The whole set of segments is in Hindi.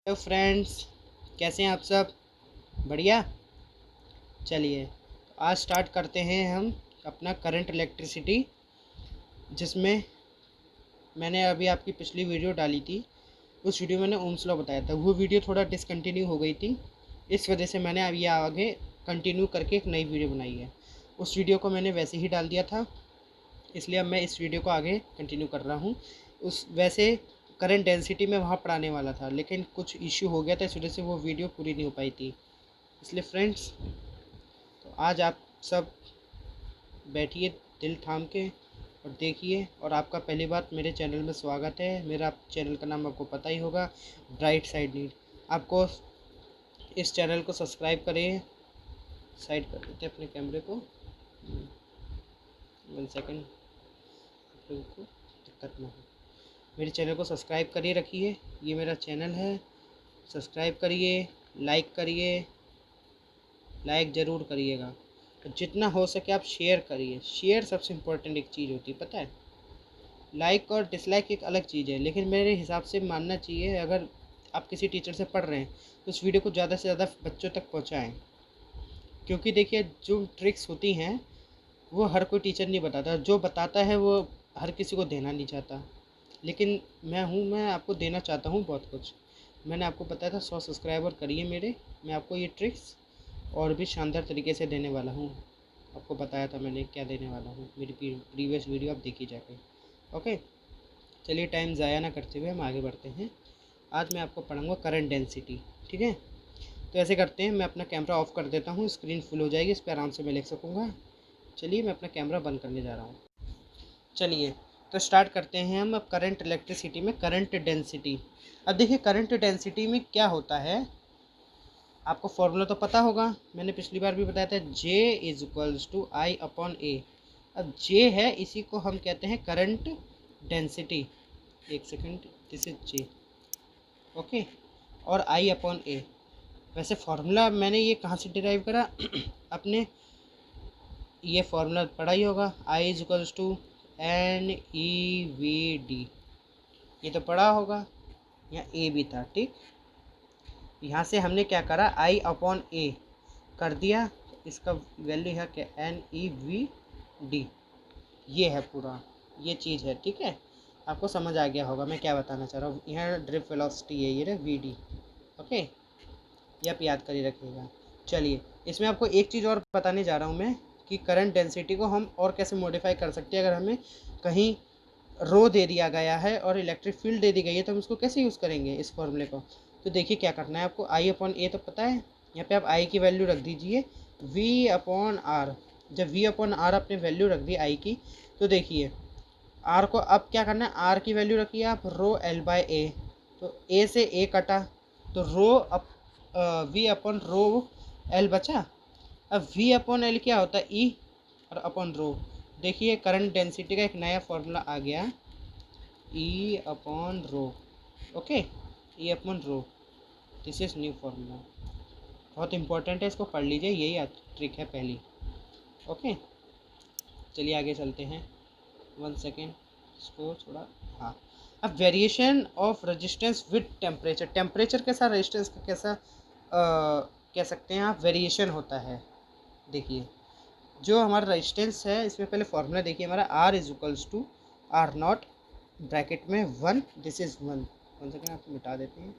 हेलो फ्रेंड्स, कैसे हैं आप सब? बढ़िया। चलिए आज स्टार्ट करते हैं हम अपना करंट इलेक्ट्रिसिटी, जिसमें मैंने अभी आपकी पिछली वीडियो डाली थी। उस वीडियो में मैंने ओम्स लॉ बताया था। वो वीडियो थोड़ा डिसकंटिन्यू हो गई थी, इस वजह से मैंने अब ये आगे कंटिन्यू करके एक नई वीडियो बनाई है। उस वीडियो को मैंने वैसे ही डाल दिया था, इसलिए अब मैं इस वीडियो को आगे कंटिन्यू कर रहा हूँ। उस वैसे करंट डेंसिटी में वहाँ पढ़ाने वाला था, लेकिन कुछ इश्यू हो गया था, इस वजह से वो वीडियो पूरी नहीं हो पाई थी। इसलिए फ्रेंड्स, तो आज आप सब बैठिए दिल थाम के और देखिए। और आपका पहली बात, मेरे चैनल में स्वागत है। मेरा चैनल का नाम आपको पता ही होगा, ब्राइट साइड नीड। आपको इस चैनल को सब्सक्राइब करिए। साइड कर देते हैं अपने कैमरे को, 1 सेकेंड, आप लोगों को दिक्कत ना हो। मेरे चैनल को सब्सक्राइब करिए रखिए, ये मेरा चैनल है। सब्सक्राइब करिए, लाइक करिए, लाइक ज़रूर करिएगा। तो जितना हो सके आप शेयर करिए। शेयर सबसे इम्पोर्टेंट एक चीज़ होती है, पता है। लाइक और डिसलाइक एक अलग चीज़ है, लेकिन मेरे हिसाब से मानना चाहिए, अगर आप किसी टीचर से पढ़ रहे हैं तो उस वीडियो को ज़्यादा से ज़्यादा बच्चों तक पहुँचाएँ। क्योंकि देखिए, जो ट्रिक्स होती हैं वो हर कोई टीचर नहीं बताता। जो बताता है वो हर किसी को देना नहीं चाहता, लेकिन मैं आपको देना चाहता हूँ बहुत कुछ। मैंने आपको बताया था 100 सब्सक्राइबर करिए मेरे, मैं आपको ये ट्रिक्स और भी शानदार तरीके से देने वाला हूँ। आपको बताया था मैंने क्या देने वाला हूँ, मेरी प्रीवियस वीडियो आप देखी जाके। ओके, चलिए टाइम ज़ाया ना करते हुए हम आगे बढ़ते हैं। आज मैं आपको पढ़ाऊँगा करंट डेंसिटी, ठीक है। तो ऐसे करते हैं, मैं अपना कैमरा ऑफ कर देता हूँ, स्क्रीन फुल हो जाएगी, इस पर आराम से मैं लिख सकूँगा। चलिए मैं अपना कैमरा बंद करने जा रहा हूँ। चलिए तो स्टार्ट करते हैं हम अब करंट इलेक्ट्रिसिटी में करंट डेंसिटी। अब देखिए, करंट डेंसिटी में क्या होता है, आपको फॉर्मूला तो पता होगा, मैंने पिछली बार भी बताया था, J is equals to I upon A. अब J है, इसी को हम कहते हैं current density. 1 second, this is J, okay. और आई अपॉन ए, वैसे फार्मूला मैंने ये कहाँ से डिराइव करा अपने ये फार्मूला पढ़ा ही होगा, I is equals to NEVD, ये तो पढ़ा होगा। यहाँ ए भी था, ठीक। यहाँ से हमने क्या करा, आई अपॉन ए कर दिया, इसका वैल्यू है क्या, NEVD। ये है पूरा, ये चीज़ है, ठीक है। आपको समझ आ गया होगा मैं क्या बताना चाह रहा हूँ। यहाँ ड्रिप वेलोसिटी है, ये रहा VD, ओके। ये आप याद कर ही रखिएगा। चलिए, इसमें आपको एक चीज़ और बताने जा रहा हूँ मैं, कि करंट डेंसिटी को हम और कैसे मॉडिफाई कर सकते हैं। अगर हमें कहीं रो दे दिया गया है और इलेक्ट्रिक फील्ड दे दी गई है, तो हम उसको कैसे यूज़ करेंगे इस फॉर्मूले को। तो देखिए क्या करना है आपको, आई अपॉन ए तो पता है, यहाँ पे आप आई की वैल्यू रख दीजिए वी अपॉन आर। जब वी अपॉन आर आपने वैल्यू रख दी आई की, तो देखिए आर को अब क्या करना है, आर की वैल्यू रखिए आप रो एल बाई ए। तो ए से ए कटा, तो rho up V upon rho L बचा। अब वी अपॉन एल क्या होता है, ई, और अपॉन रो। देखिए करंट डेंसिटी का एक नया फॉर्मूला आ गया, ई upon rho, okay. E upon rho, this is new formula, बहुत इंपॉर्टेंट है, इसको पढ़ लीजिए, यही ट्रिक है पहली, ओके। चलिए आगे चलते हैं, 1 सेकेंड, इसको थोड़ा, हाँ। अब variation of resistance with temperature, temperature के साथ रेजिस्टेंस का कैसा कह सकते हैं आप, वेरिएशन होता है। देखिए जो हमारा रेजिस्टेंस है, इसमें पहले फॉर्मूला देखिए हमारा, R is equals to R naught bracket में 1, दिस इज 1 सेकेंड, आपको मिटा देते हैं,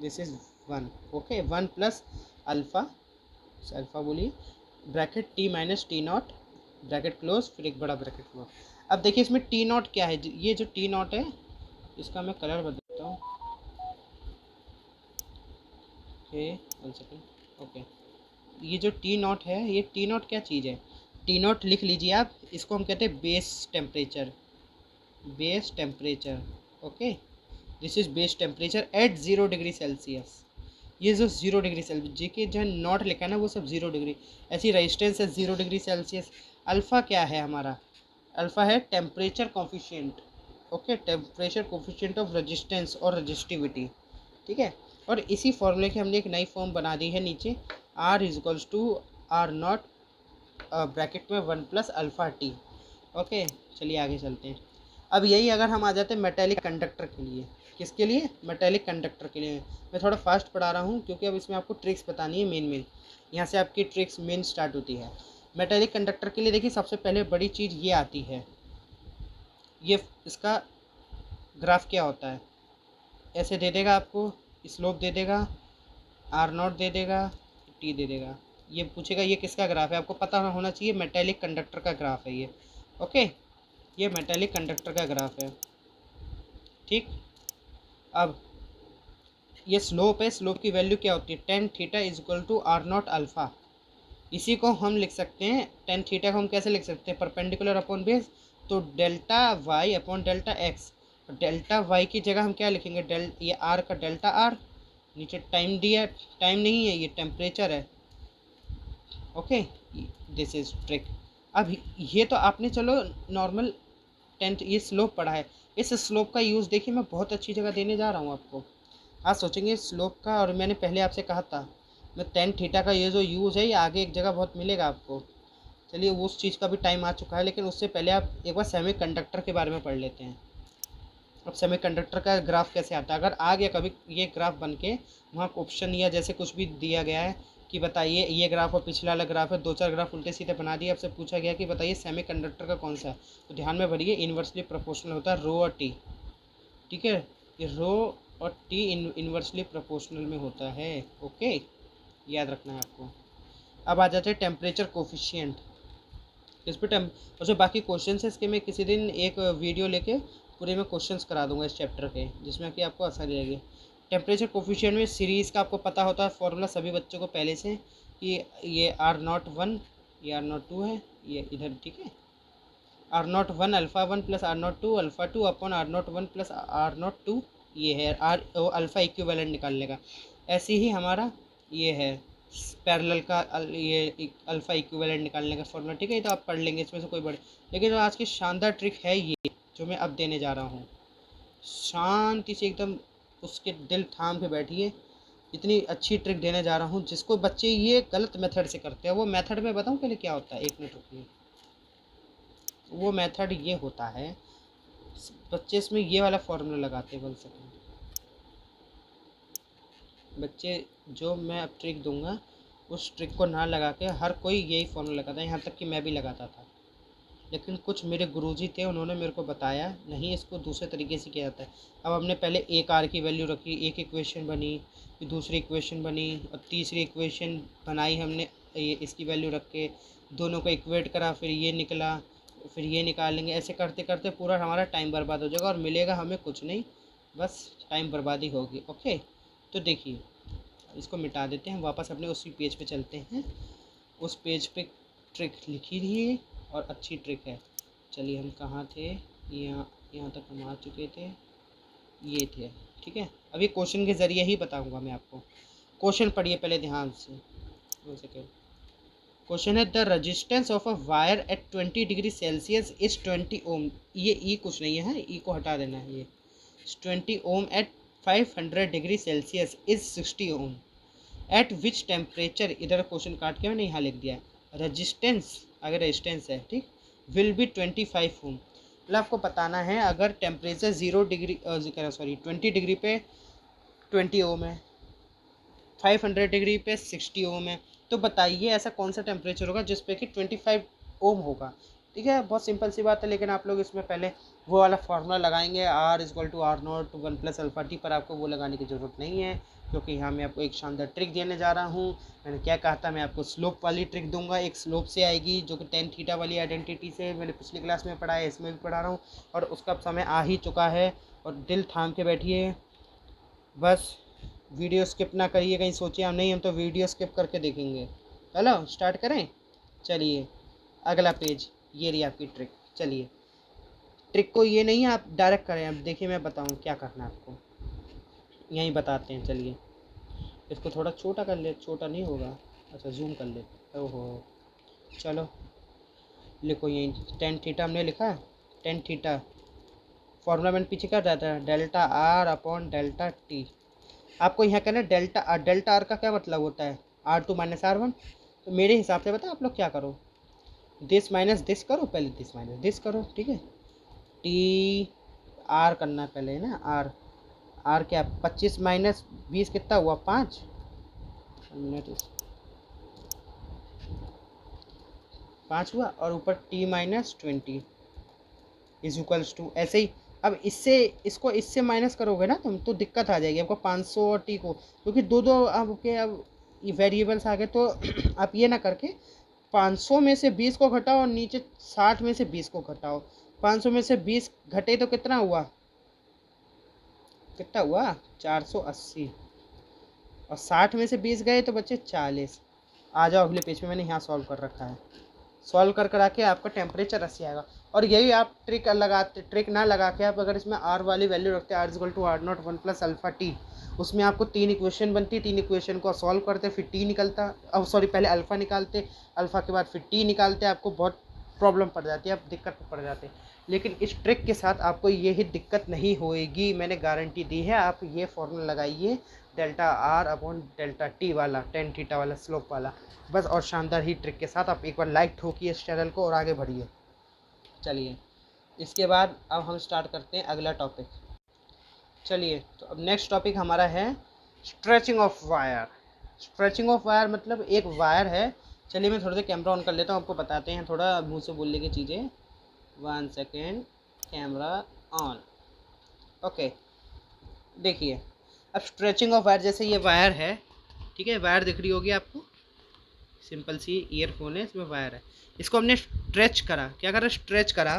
this is 1, okay. 1 plus alpha, alpha बोलिए, bracket T minus T naught, bracket close, फिर एक बड़ा ब्रैकेट क्लोज। अब देखिए इसमें टी नॉट क्या है, ये जो टी नॉट है, इसका मैं कलर बदलता हूँ, ओके 1 सेकेंड, ओके। ये जो टी नॉट है, ये टी नॉट क्या चीज़ है, टी नॉट लिख लीजिए आप, इसको हम कहते हैं base temperature, base temperature, okay. This is base temperature at 0 degree Celsius. ये जो 0 डिग्री सेल्सियस, जी के जो नॉट लिखा है ना, वो सब 0 डिग्री, ऐसी रेजिस्टेंस है 0 डिग्री सेल्सियस। अल्फ़ा क्या है हमारा, अल्फ़ा है temperature coefficient, okay, temperature coefficient of resistance और रेजिस्टिविटी, ठीक है। और इसी फॉर्मूले की हमने एक नई फॉर्म बना दी है नीचे, R is equals to R naught bracket में 1 प्लस अल्फ़ा टी, ओके। चलिए आगे चलते हैं। अब यही अगर हम आ जाते हैं मेटेलिक कंडक्टर के लिए, किसके लिए? मेटेलिक कंडक्टर के लिए। मैं थोड़ा फास्ट पढ़ा रहा हूँ क्योंकि अब इसमें आपको ट्रिक्स बतानी है मेन। यहाँ से आपकी ट्रिक्स मेन स्टार्ट होती है। मेटेलिक कंडक्टर के लिए देखिए सबसे पहले बड़ी चीज़ ये आती है, ये इसका ग्राफ क्या होता है। ऐसे दे देगा आपको, स्लोप दे देगा, R0 दे देगा, T दे देगा। ये पूछेगा ये किसका ग्राफ है, आपको पता होना चाहिए मेटेलिक कंडक्टर का ग्राफ है ये। ओके, ये मेटेलिक कंडक्टर का ग्राफ है। ठीक, अब ये स्लोप है, स्लोप की वैल्यू क्या होती है? Tan theta is equal to R0 alpha. इसी को हम लिख सकते हैं, टेन थीटा को हम कैसे लिख सकते हैं? परपेंडिकुलर अपॉन बेस, तो delta Y upon delta X. Delta Y की जगह हम क्या लिखेंगे? ये आर का डेल्टा आर, नीचे टाइम दिया, टाइम नहीं है, ये टेम्परेचर है। Okay, this is trick. अब ये तो आपने चलो नॉर्मल टेंथ ये स्लोप पढ़ा है। इस स्लोप का यूज़ देखिए मैं बहुत अच्छी जगह देने जा रहा हूँ आपको। आज सोचेंगे स्लोप का, और मैंने पहले आपसे कहा था मैं टेन थीटा का ये जो यूज़ है ये आगे एक जगह बहुत मिलेगा आपको। चलिए उस चीज़ का भी टाइम आ चुका है, लेकिन उससे पहले आप एक बार सेमी कंडक्टर के बारे में पढ़ लेते हैं। अब सेमी कंडक्टर का ग्राफ कैसे आता है? अगर आ गया कभी ये ग्राफ बन के वहाँ ऑप्शन या जैसे कुछ भी दिया गया है कि बताइए ये ग्राफ और पिछला वाला ग्राफ है, दो चार ग्राफ उल्टे सीधे बना दिए, आपसे पूछा गया कि बताइए सेमी कंडक्टर का कौन सा है, तो ध्यान में भरिए इन्वर्सली प्रोपोर्शनल होता है रो और टी। ठीक है, ये रो और टी इन्वर्सली प्रोपोर्शनल में होता है। ओके, याद रखना है आपको। अब आ जाते हैं टेम्परेचर कोफिशिएंट। इस पर और जो बाकी क्वेश्चन है इसके मैं किसी दिन एक वीडियो लेके पूरे में क्वेश्चंस करा दूंगा इस चैप्टर के, जिसमें कि आपको आसानी रहेगी। टेम्परेचर कोफिशिएंट में सीरीज़ का आपको पता होता है फॉर्मूला सभी बच्चों को पहले से, कि ये R01, ये R02 है, ये इधर ठीक है, R01 alpha 1 plus R02 alpha 2 upon R01 plus R02, ये है आर अल्फ़ा इक्विवेलेंट निकालने का। ऐसे ही हमारा ये है पैरेलल का ये अल्फ़ा इक्विवेलेंट निकालने का फॉर्मूला। ठीक है, ये तो आप पढ़ लेंगे, इसमें से कोई बड़े। लेकिन जो आज की शानदार ट्रिक है ये जो मैं अब देने जा रहा हूँ, शांति से एकदम उसके दिल थाम के बैठिए। इतनी अच्छी ट्रिक देने जा रहा हूँ जिसको बच्चे ये गलत मेथड से करते हैं। वो मेथड में बताऊँ पहले क्या होता है? एक मिनट रुकिए। वो मेथड ये होता है, बच्चे इसमें ये वाला फॉर्मूला लगाते हैं। 1 सेकेंड, बच्चे जो मैं अब ट्रिक दूंगा उस ट्रिक को ना लगा के हर कोई यही फॉर्मूला लगाता है, यहाँ तक कि मैं भी लगाता था। लेकिन कुछ मेरे गुरुजी थे, उन्होंने मेरे को बताया नहीं इसको दूसरे तरीके से किया जाता है। अब हमने पहले एक आर की वैल्यू रखी, एक इक्वेशन बनी, फिर दूसरी इक्वेशन बनी, और तीसरी इक्वेशन बनाई हमने ये इसकी वैल्यू रख के, दोनों को इक्वेट करा, फिर ये निकला, फिर ये निकालेंगे। ऐसे करते करते पूरा हमारा टाइम बर्बाद हो जाएगा और मिलेगा हमें कुछ नहीं, बस टाइम बर्बादी होगी। ओके, तो देखिए इसको मिटा देते हैं, वापस अपने उसी पेज पे चलते हैं। उस पेज पे ट्रिक लिखी थी और अच्छी ट्रिक है। चलिए हम कहाँ थे? यहाँ तक हम आ चुके थे, ये थे। ठीक है, अभी क्वेश्चन के ज़रिए ही बताऊंगा मैं आपको। क्वेश्चन पढ़िए पहले ध्यान से। क्वेश्चन है the resistance of a wire eight 20 degree Celsius is 20 ओम। ये ई कुछ नहीं है, ई को हटा देना है। ये 20 ohm at 500 degree Celsius is 60 ohm at which temperature. इधर क्वेश्चन काट के मैंने यहाँ लिख दिया रेजिस्टेंस, अगर रेजिस्टेंस है ठीक, विल बी 25 ओम। मतलब आपको बताना है अगर टेम्परेचर 0 डिग्री 20 डिग्री पे 20 ओम है, 500 डिग्री पे 60 ओम है, तो बताइए ऐसा कौन सा टेम्परेचर होगा जिस पे कि 25 ओम होगा। ठीक है, बहुत सिंपल सी बात है, लेकिन आप लोग इसमें पहले वो वाला फार्मूला लगाएंगे R equal to R0 1 plus alpha T, पर आपको वो लगाने की ज़रूरत नहीं है क्योंकि यहाँ मैं आपको एक शानदार ट्रिक देने जा रहा हूँ। मैंने क्या कहा था, मैं आपको स्लोप वाली ट्रिक दूंगा। एक स्लोप से आएगी जो कि टेन थीटा वाली आइडेंटिटी से मैंने पिछली क्लास में पढ़ा है, इसमें भी पढ़ा रहा हूँ, और उसका समय आ ही चुका है। और दिल थाम के बैठिए, बस वीडियो स्किप ना करिए, कहीं सोचिए हम नहीं, हम तो वीडियो स्किप करके देखेंगे। चलो स्टार्ट करें। चलिए अगला पेज, ये रही आपकी ट्रिक। चलिए ट्रिक को ये नहीं आप डायरेक्ट करें, अब देखिए मैं बताऊँ क्या करना है आपको, यहीं बताते हैं। चलिए इसको थोड़ा छोटा कर ले, छोटा नहीं होगा, अच्छा जूम कर ले। ओहो, चलो लिखो यहीं टेन थीटा हमने लिखा, टेन थीटा फॉर्मूला मैंने पीछे कर दिया था, delta R upon delta T. आपको यहाँ कहना डेल्टा डेल्टा आर का क्या मतलब होता है? R2 minus R1। तो मेरे हिसाब से बताओ आप लोग क्या करो, दिस माइनस दिस करो, पहले दिस माइनस दिस करो। ठीक है, टी आर करना पहले ना, आर आर क्या 25 माइनस 20 कितना हुआ 5 मिनट 5 हुआ और ऊपर T minus 20 is equals to ऐसे ही। अब इससे इसको इससे माइनस करोगे ना तुम तो दिक्कत आ जाएगी आपको 500 और टी को, क्योंकि दो दो आपके अब वेरिएबल्स आ गए। तो आप ये ना करके 500 में से 20 को घटाओ और नीचे 60 में से 20 को घटाओ। 500 में से 20 घटे तो कितना हुआ 480 और 60 में से 20 गए तो बच्चे 40। आ जाओ अगले पेज पे, मैंने यहाँ सॉल्व कर रखा है। सॉल्व कर करा के आपका टेम्परेचर 80 आएगा। और यही आप ट्रिक ना लगा के आप अगर इसमें आर वाली वैल्यू रखते हैं R=R0 1 + अल्फ़ा टी, उसमें आपको 3 इक्वेशन बनती, 3 इक्वेशन को सॉल्व करते फिर टी निकलता, अब सॉरी पहले अल्फ़ा निकालते, अल्फ़ा के बाद फिर टी निकालते, आपको बहुत प्रॉब्लम पड़ जाती है, आप दिक्कत में पड़ जाते। लेकिन इस ट्रिक के साथ आपको यही दिक्कत नहीं होएगी, मैंने गारंटी दी है। आप ये फॉर्मूला लगाइए ΔR/ΔT वाला, टेन थीटा वाला, स्लोप वाला, बस। और शानदार ही ट्रिक के साथ आप एक बार लाइक ठोकिए इस चैनल को और आगे बढ़िए। चलिए इसके बाद अब हम स्टार्ट करते हैं अगला टॉपिक। चलिए तो अब नेक्स्ट टॉपिक हमारा है stretching of wire. Stretching of wire मतलब एक वायर है। चलिए मैं थोड़ा सा कैमरा ऑन कर लेता हूँ, आपको बताते हैं थोड़ा मुँह से बोलने की चीज़ें। 1 सेकेंड, कैमरा ऑन। ओके देखिए अब स्ट्रेचिंग ऑफ वायर, जैसे ये वायर है, ठीक है, वायर दिख रही होगी आपको, सिंपल सी ईयरफोन है, इसमें वायर है। इसको हमने स्ट्रेच करा, क्या करा स्ट्रेच करा,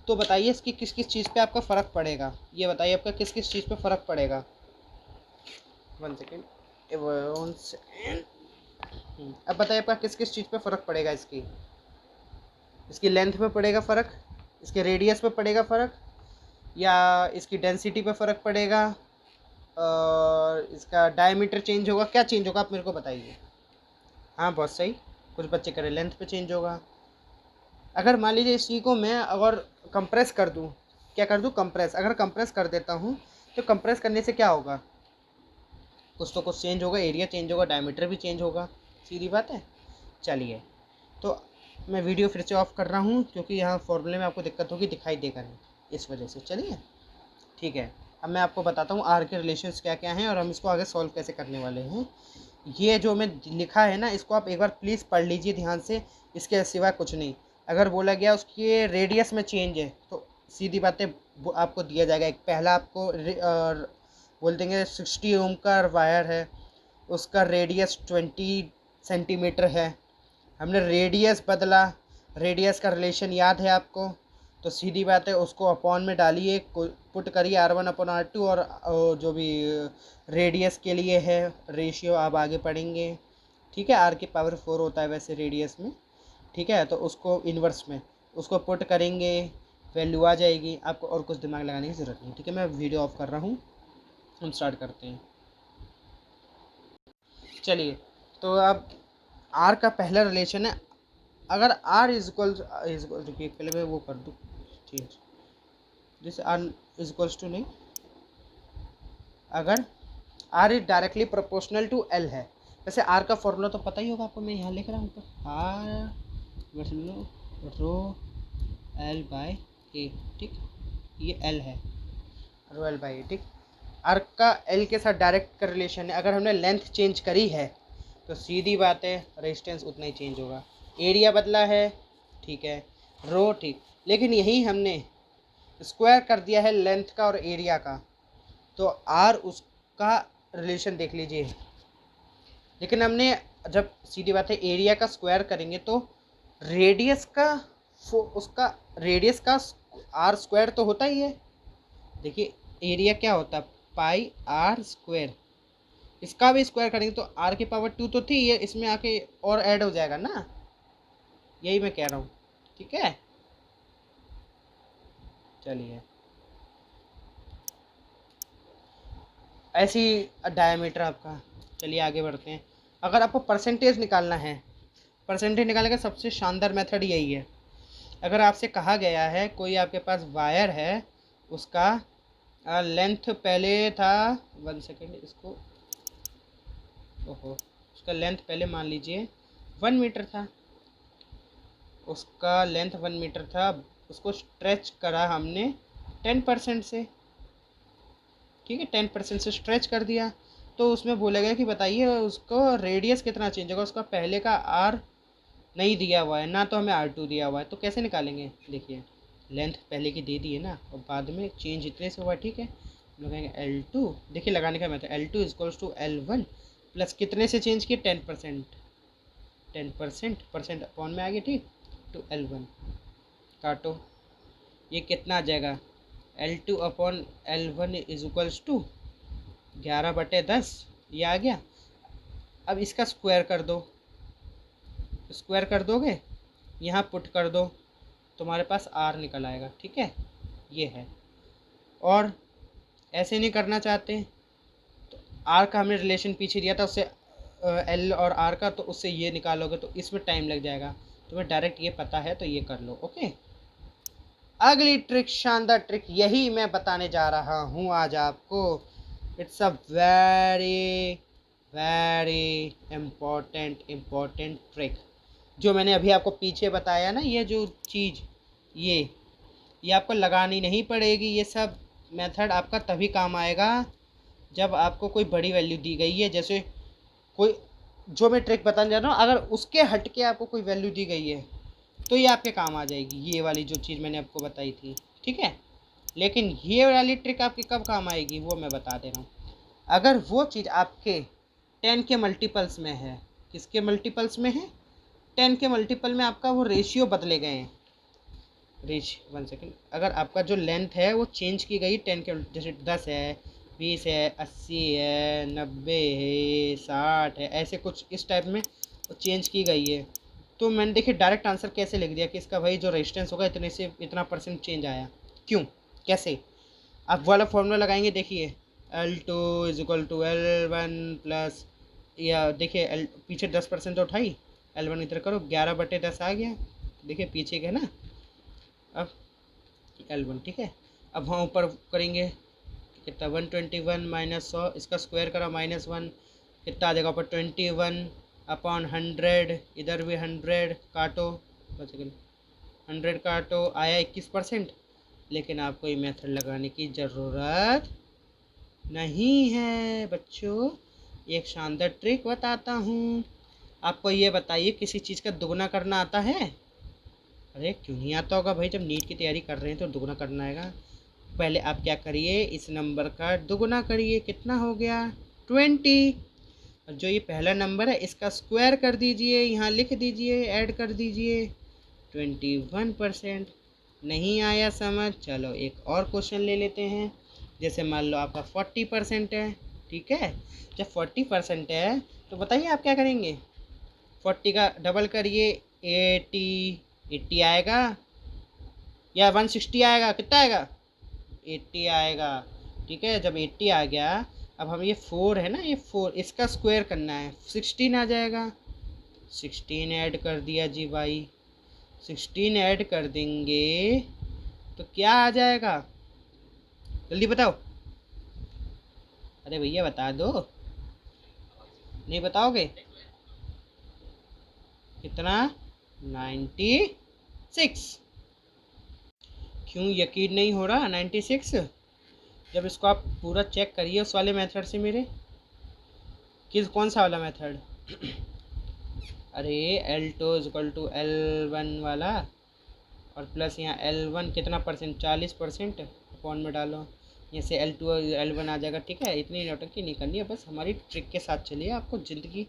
तो बताइए इसकी किस किस चीज़ पे आपका फ़र्क पड़ेगा, ये बताइए आपका किस किस चीज़ पे फ़र्क पड़ेगा। 1 सेकेंड, 1 सेकेंड। अब बताइए आपका किस किस चीज़ पे फ़र्क पड़ेगा। इसकी लेंथ पे पड़ेगा फ़र्क, इसके रेडियस पे पड़ेगा फ़र्क, या इसकी डेंसिटी पे फ़र्क पड़ेगा, और इसका डायमीटर चेंज होगा, क्या चेंज होगा आप मेरे को बताइए। हाँ बहुत सही, कुछ बच्चे करें लेंथ पे चेंज होगा। अगर मान लीजिए इसी को मैं अगर कंप्रेस कर दूँ, क्या कर दूँ कंप्रेस, अगर कंप्रेस कर देता हूँ तो कंप्रेस करने से क्या होगा, कुछ तो कुछ चेंज होगा, एरिया चेंज होगा, डायमीटर भी चेंज होगा, सीधी बात है। चलिए तो मैं वीडियो फिर से ऑफ कर रहा हूँ क्योंकि यहाँ फॉर्मूले में आपको दिक्कत होगी, दिखाई देगा नहीं, इस वजह से। चलिए ठीक है, अब मैं आपको बताता हूँ आर के रिलेशंस क्या क्या हैं और हम इसको आगे सॉल्व कैसे करने वाले हैं। ये जो मैं लिखा है ना, इसको आप एक बार प्लीज़ पढ़ लीजिए ध्यान से, इसके सिवा कुछ नहीं। अगर बोला गया उसके रेडियस में चेंज है तो सीधी बात है वो आपको दिया जाएगा। एक पहला आपको बोल देंगे 60 ओम का वायर है, उसका रेडियस 20 सेंटीमीटर है। हमने रेडियस बदला, रेडियस का रिलेशन याद है आपको, तो सीधी बात है उसको अपॉन में डालिए, पुट करिए R1/R2 और जो भी रेडियस के लिए है रेशियो आप आगे पढ़ेंगे, ठीक है। R की पावर 4 होता है वैसे रेडियस में, ठीक है। तो उसको इन्वर्स में उसको पुट करेंगे, वैल्यू आ जाएगी, आपको और कुछ दिमाग लगाने की ज़रूरत नहीं, ठीक है। मैं वीडियो ऑफ कर रहा हूँ, हम स्टार्ट करते हैं। चलिए तो अब R का पहला रिलेशन है, अगर R इज इक्वल रुकिए पहले मैं वो कर दूँ चेंज, जैसे R इज इक्वल्स टू नहीं, अगर R is directly proportional to L है। वैसे R का फॉर्मूला तो पता ही होगा आपको, मैं यहाँ लिख रहा हूँ R रो L/A, ठीक, ये L है, रो L/A, ठीक। R का L के साथ डायरेक्ट का रिलेशन है। अगर हमने लेंथ चेंज करी है तो सीधी बात है रेजिस्टेंस उतना ही चेंज होगा। एरिया बदला है, ठीक है, रो, ठीक, लेकिन यही हमने स्क्वायर कर दिया है लेंथ का और एरिया का, तो R उसका रिलेशन देख लीजिए। लेकिन हमने जब सीधी बात है एरिया का स्क्वायर करेंगे तो रेडियस का उसका रेडियस का R स्क्वायर तो होता ही है। देखिए एरिया क्या होता है πr², इसका भी स्क्वायर करेंगे तो R की पावर 2 तो थी, ये इसमें आके और ऐड हो जाएगा ना, यही मैं कह रहा हूँ, ठीक है। चलिए ऐसी डायमीटर आपका, चलिए आगे बढ़ते हैं। अगर आपको परसेंटेज निकालना है, परसेंटेज निकालने का सबसे शानदार मेथड यही है। अगर आपसे कहा गया है कोई आपके पास वायर है, उसका लेंथ पहले था 1 सेकेंड, इसको ओहो, उसका लेंथ पहले मान लीजिए 1 मीटर था, उसका लेंथ 1 मीटर था, उसको स्ट्रेच करा हमने 10% से, ठीक है, 10% से स्ट्रेच कर दिया तो उसमें बोलेगा कि बताइए उसको रेडियस कितना चेंज होगा। उसका पहले का आर नहीं दिया हुआ है ना, तो हमें R2 दिया हुआ है, तो कैसे निकालेंगे। देखिए लेंथ पहले की दे दी है ना, और बाद में चेंज इतने से हुआ, ठीक है। हम लगाएंगे L2, देखिए लगाने का method L2 equals to L1 plus कितने से चेंज किए 10%, 10% परसेंट अपॉन में आ गया, ठीक, टू L1। काटो, ये कितना आ जाएगा L2 upon L1 is equals to 11/10, ये आ गया। अब इसका स्क्वायर कर दो, स्क्वायर कर दोगे, यहाँ पुट कर दो, तुम्हारे पास R निकल आएगा, ठीक है, ये है। और ऐसे नहीं करना चाहते तो R का हमने रिलेशन पीछे दिया था, उससे L और R का, तो उससे ये निकालोगे तो इसमें टाइम लग जाएगा। तुम्हें डायरेक्ट ये पता है तो ये कर लो, ओके। अगली ट्रिक, शानदार ट्रिक, यही मैं बताने जा रहा हूँ आज आपको। It's a very very important trick, जो मैंने अभी आपको पीछे बताया ना, ये जो चीज़, ये आपको लगानी नहीं पड़ेगी। ये सब मेथड आपका तभी काम आएगा जब आपको कोई बड़ी वैल्यू दी गई है। जैसे कोई, जो मैं ट्रिक बताने जा रहा हूँ, अगर उसके हट के आपको कोई वैल्यू दी गई है तो ये आपके काम आ जाएगी, ये वाली जो चीज़ मैंने आपको बताई थी, ठीक है। लेकिन ये वाली ट्रिक आपकी कब काम आएगी वो मैं बता दे रहा हूँ। अगर वो चीज़ आपके 10 के मल्टीपल्स में है, किसके मल्टीपल्स में है, 10 के मल्टीपल में आपका वो रेशियो बदले गए हैं। 1 सेकेंड, अगर आपका जो लेंथ है वो चेंज की गई 10 के, जैसे 10 है, 20 है, 80 है, 90 है, 60 है, ऐसे कुछ इस टाइप में वो चेंज की गई है, तो मैंने देखिए डायरेक्ट आंसर कैसे लिख दिया कि इसका भाई जो रेजिस्टेंस होगा इतने से इतना परसेंट चेंज आया। क्यों, कैसे, आप वाला फॉर्मूला लगाएंगे, देखिए L2 is equal to L1 plus, या देखिए पीछे 10% तो उठाई, L1 इधर करो, 11/10 आ गया, देखिए पीछे के ना, अब L1, ठीक है। अब हम ऊपर करेंगे कितना, 121 माइनस 100, इसका स्क्वायर करा -1, कितना आ जाएगा ऊपर 21 अपॉन 100, इधर भी 100 काटो, 100 काटो, आया 21%। लेकिन आपको ये मेथड लगाने की ज़रूरत नहीं है बच्चों। एक शानदार ट्रिक बताता हूँ आपको। ये बताइए, किसी चीज़ का दुगना करना आता है। अरे क्यों नहीं आता होगा भाई, जब नीट की तैयारी कर रहे हैं तो दुगना करना आएगा। पहले आप क्या करिए, इस नंबर का दुगना करिए, कितना हो गया 20। और जो ये पहला नंबर है इसका स्क्वायर कर दीजिए, यहाँ लिख दीजिए, ऐड कर दीजिए 21%। नहीं आया समझ, चलो एक और क्वेश्चन ले लेते हैं। जैसे मान लो आपका 40% है, ठीक है। जब 40% है तो बताइए आप क्या करेंगे, 40 का डबल करिए, 80 आएगा या 160 आएगा, कितना आएगा 80 आएगा, ठीक है। जब 80 आ गया, अब हम ये 4 है ना, ये 4 इसका स्क्वायर करना है, 16 आ जाएगा। 16 ऐड कर दिया जी भाई, 16 ऐड कर देंगे तो क्या आ जाएगा, जल्दी बताओ। अरे भैया बता दो, नहीं बताओगे, कितना 96। क्यों यकीन नहीं हो रहा 96। जब इसको आप पूरा चेक करिए उस वाले मेथड से, मेरे कौन सा वाला मेथड अरे L2 इक्वल टू L1 वाला, और प्लस यहाँ L1 कितना परसेंट, 40%, अपॉन में डालो, यहाँ से L2 L1 आ जाएगा, ठीक है। इतनी नौटंकी नहीं करनी है, बस हमारी ट्रिक के साथ चलिए, आपको ज़िंदगी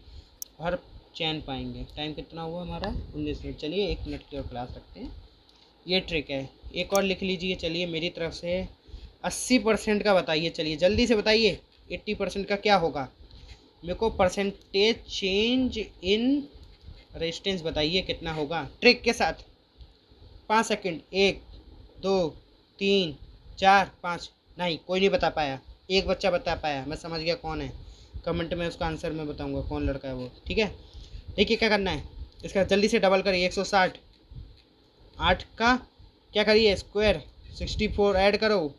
भर चैन पाएंगे। टाइम कितना हुआ हमारा 19 मिनट, चलिए 1 मिनट की और क्लास रखते हैं। ये ट्रिक है, एक और लिख लीजिए, चलिए मेरी तरफ से 80% का बताइए, चलिए जल्दी से बताइए 80% का क्या होगा। मेरे को परसेंटेज चेंज इन रेजिस्टेंस बताइए कितना होगा ट्रिक के साथ। 5 सेकंड, 1 2 3 4 5। नहीं कोई नहीं बता पाया, एक बच्चा बता पाया, मैं समझ गया कौन है। कमेंट में उसका आंसर मैं बताऊंगा कौन लड़का है वो, ठीक है। देखिए क्या करना है, इसका जल्दी से डबल करिए, 160, 8 का क्या करिए स्क्वायर, 64 ऐड करो,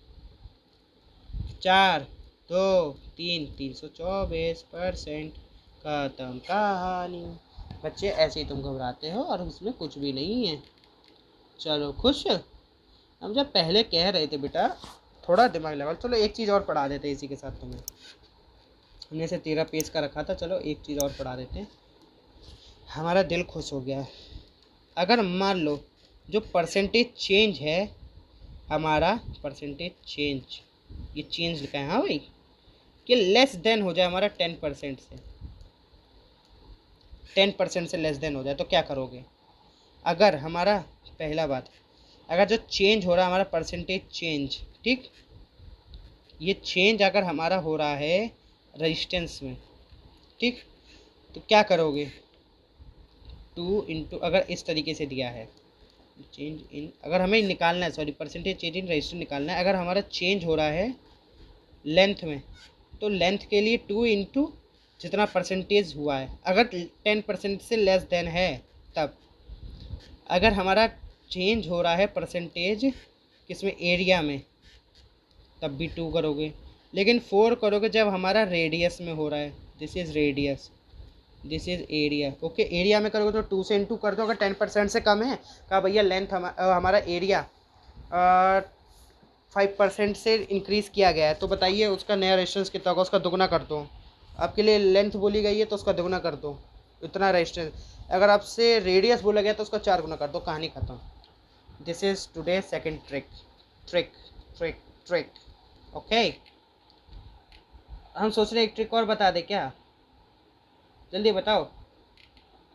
4 2 3 324%। खत्म कहानी। बच्चे ऐसे ही तुम घबराते हो और उसमें कुछ भी नहीं है। चलो खुश। हम जब पहले कह रहे थे बेटा थोड़ा दिमाग लगा। चलो एक चीज़ और पढ़ा देते हैं इसी के साथ तुम्हें। हमने से 13 पेज का रखा था, चलो एक चीज़ और पढ़ा देते हैं। हमारा दिल खुश हो गया। अगर मान लो जो परसेंटेज चेंज है हमारा, परसेंटेज चेंज, ये चेंज लिखा है हाँ भाई, कि लेस देन हो जाए हमारा 10% से, 10% से लेस देन हो जाए तो क्या करोगे? अगर हमारा पहला बात, अगर जो चेंज हो रहा है हमारा परसेंटेज चेंज, ठीक, ये चेंज अगर हमारा हो रहा है रेजिस्टेंस में, ठीक, तो क्या करोगे? 2 इंटू, अगर इस तरीके से दिया है चेंज इन, अगर हमें निकालना है, sorry percentage change in register निकालना है, अगर हमारा चेंज हो रहा है लेंथ में, तो लेंथ के लिए 2 इंटू जितना परसेंटेज हुआ है, अगर 10% से लेस देन है तब। अगर हमारा चेंज हो रहा है परसेंटेज किसमें, एरिया में, तब भी 2 करोगे। लेकिन 4 करोगे जब हमारा रेडियस में हो रहा है, this is radius, this is area. Okay, area में करोगे तो 2 से इंटू कर दो। अगर 10% से कम है, कहा भैया लेंथ हमारा एरिया 5% से इंक्रीज़ किया गया है, तो बताइए उसका नया रेजिस्टेंस कितना होगा, उसका दुगना कर दो। आपके लिए लेंथ बोली गई है तो उसका दुगना कर दो, इतना रेजिस्टेंस। अगर आपसे रेडियस बोला गया तो उसका 4 गुना कर दो, कहानी खत्म। This is today second trick, trick trick trick. Okay, हम सोच रहे एक ट्रिक और बता दे क्या, जल्दी बताओ।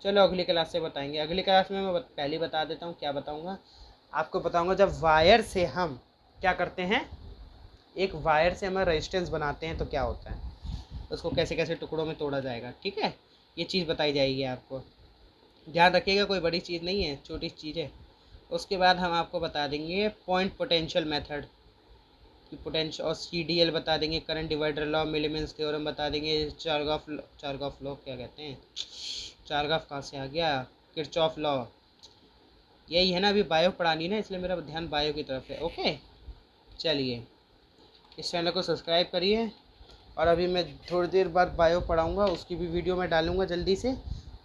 चलो अगली क्लास से बताएंगे, अगली क्लास में मैं पहले बता देता हूँ क्या बताऊँगा आपको। बताऊँगा जब वायर से हम क्या करते हैं, एक वायर से हम रेजिस्टेंस बनाते हैं तो क्या होता है, उसको कैसे कैसे टुकड़ों में तोड़ा जाएगा, ठीक है, ये चीज़ बताई जाएगी आपको। ध्यान रखिएगा, कोई बड़ी चीज़ नहीं है, छोटी चीज़ है। उसके बाद हम आपको बता देंगे पॉइंट पोटेंशियल मेथड की पोटेंशियल, और CDL बता देंगे, करंट डिवाइडर लॉ, मिलीमेंस थ्योरम बता देंगे, चारगॉफ लॉ क्या कहते हैं, चारगॉफ कहाँ से आ गया, किरचॉफ लॉ, यही है ना। अभी बायो पढ़ानी ना, इसलिए मेरा ध्यान बायो की तरफ है। ओके, चलिए इस चैनल को सब्सक्राइब करिए, और अभी मैं थोड़ी देर बाद बायो पढ़ाऊँगा, उसकी भी वीडियो मैं डालूँगा जल्दी से।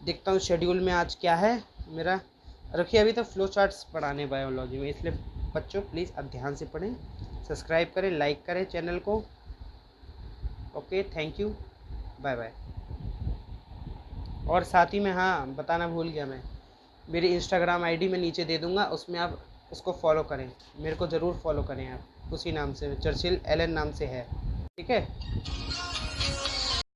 देखता हूँ शेड्यूल में आज क्या है मेरा। रखिए अभी तो फ्लो चार्ट्स पढ़ाने बायोलॉजी में, इसलिए बच्चों प्लीज़ अब ध्यान से पढ़ें, सब्सक्राइब करें, लाइक करें चैनल को। Okay, thank you, bye bye. और साथ ही में हाँ बताना भूल गया मैं, मेरी इंस्टाग्राम आईडी मैं नीचे दे दूँगा, उसमें आप उसको फॉलो करें, मेरे को ज़रूर फॉलो करें आप, उसी नाम से, चर्चिल LN नाम से है, ठीक है।